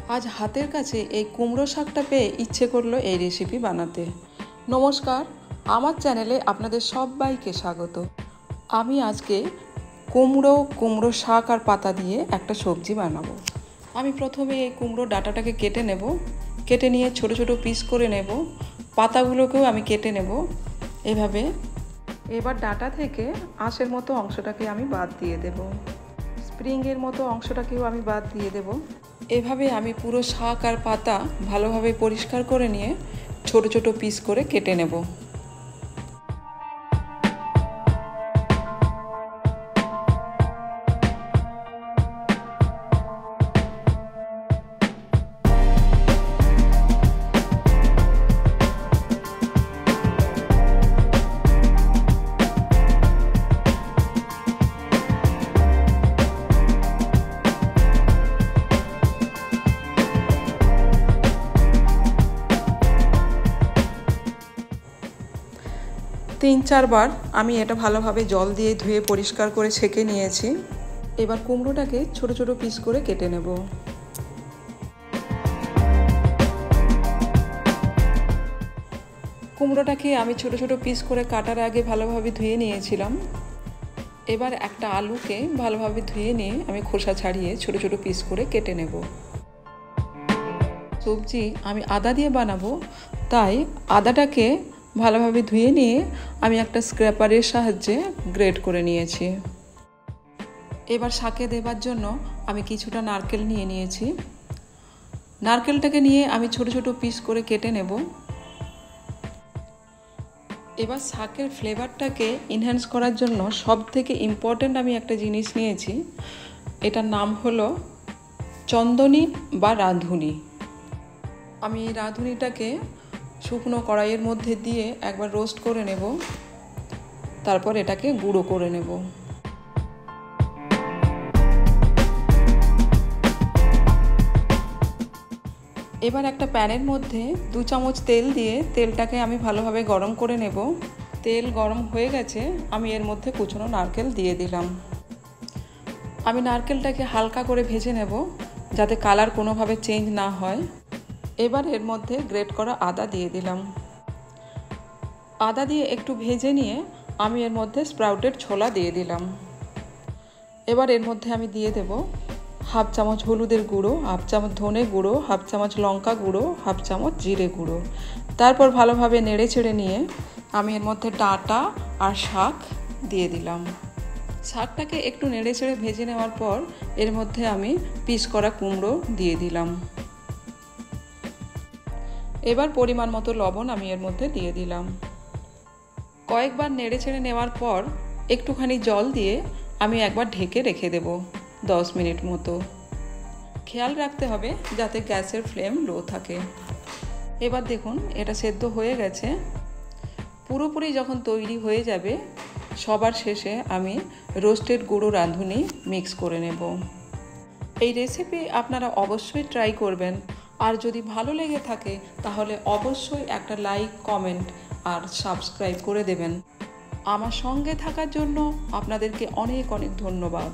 আজ হাতের কাছে এই কুমড়ো শাকটা পেয়ে ইচ্ছে করলো এই রেসিপি বানাতে। নমস্কার, আমার চ্যানেলে আপনাদের সবাইকে স্বাগত। আমি আজকে কুমড়ো শাক আর পাতা দিয়ে একটা সবজি বানাবো। আমি প্রথমে এই কুমড়ো ডাঁটাটাকে কেটে নেব, কেটে নিয়ে ছোট ছোট পিস করে নেব। পাতাগুলোকেও আমি কেটে নেব এভাবে। এবার ডাঁটা থেকে আঁশের মতো অংশটাকে আমি বাদ দিয়ে দেব, স্প্রিংয়ের মতো অংশটাকেও আমি বাদ দিয়ে দেব। এভাবে আমি পুরো শাক আর পাতা ভালোভাবে পরিষ্কার করে নিয়ে ছোট ছোট পিস করে কেটে নেব। 3-4 বার আমি এটা ভালোভাবে জল দিয়ে ধুয়ে পরিষ্কার করে ছেঁকে নিয়েছি। এবার কুমড়োটাকে ছোট ছোট পিস করে কেটে নেব। কুমড়োটাকে আমি ছোট ছোট পিস করে কাটার আগে ভালোভাবে ধুয়ে নিয়েছিলাম। এবার একটা আলুকে ভালোভাবে ধুয়ে নিয়ে আমি খোসা ছাড়িয়ে ছোট ছোট পিস করে কেটে নেব। সবজি আমি আদা দিয়ে বানাবো, তাই আদাটাকে ভালোভাবে ধুয়ে নিয়ে আমি একটা স্ক্র্যাপারের সাহায্যে গ্রেট করে নিয়েছি। এবার শাকে দেবার জন্য আমি কিছুটা নারকেল নিয়ে নিয়েছি। নারকেলটাকে নিয়ে আমি ছোট ছোট পিস করে কেটে নেব। এবার শাকের ফ্লেভারটাকে এনহ্যান্স করার জন্য সবথেকে ইম্পর্ট্যান্ট আমি একটা জিনিস নিয়েছি। এটার নাম হলো চন্দনী বা রাঁধুনি। আমি এই রাঁধুনিটাকে শুকনো কড়াইয়ের মধ্যে দিয়ে একবার রোস্ট করে নেব, তারপর এটাকে গুঁড়ো করে নেব। এবার একটা প্যানের মধ্যে 2 চামচ তেল দিয়ে তেলটাকে আমি ভালোভাবে গরম করে নেব। তেল গরম হয়ে গেছে, আমি এর মধ্যে কুচনো নারকেল দিয়ে দিলাম। আমি নারকেলটাকে হালকা করে ভেজে নেব যাতে কালার কোনোভাবে চেঞ্জ না হয়। এবার এর মধ্যে গ্রেট করা আদা দিয়ে দিলাম। আদা দিয়ে একটু ভেজে নিয়ে আমি এর মধ্যে স্প্রাউটেড ছোলা দিয়ে দিলাম। এবার এর মধ্যে আমি দিয়ে দেব 1/2 চামচ হলুদের গুঁড়ো, 1/2 চামচ ধনে গুঁড়ো, 1/2 চামচ লঙ্কা গুঁড়ো, 1/2 চামচ জিরে গুঁড়ো। তারপর ভালোভাবে নেড়ে চেড়ে নিয়ে আমি এর মধ্যে ডাঁটা আর শাক দিয়ে দিলাম। শাকটাকে একটু নেড়ে চেড়ে ভেজে নেওয়ার পর এর মধ্যে আমি পিস করা কুমড়ো দিয়ে দিলাম। এবার পরিমাণ মতো লবণ আমি এর মধ্যে দিয়ে দিলাম। কয়েকবার নেড়ে ছেড়ে নেওয়ার পর একটুখানি জল দিয়ে আমি একবার ঢেকে রেখে দেব 10 মিনিট মতো। খেয়াল রাখতে হবে যাতে গ্যাসের ফ্লেম লো থাকে। এবার দেখুন এটা সেদ্ধ হয়ে গেছে। পুরোপুরি যখন তৈরি হয়ে যাবে সবার শেষে আমি রোস্টেড গুঁড়ো রাঁধুনি মিক্স করে নেব। এই রেসিপি আপনারা অবশ্যই ট্রাই করবেন, আর যদি ভালো লেগে থাকে তাহলে অবশ্যই একটা লাইক, কমেন্ট আর সাবস্ক্রাইব করে দেবেন। আমার সঙ্গে থাকার জন্য আপনাদেরকে অনেক অনেক ধন্যবাদ।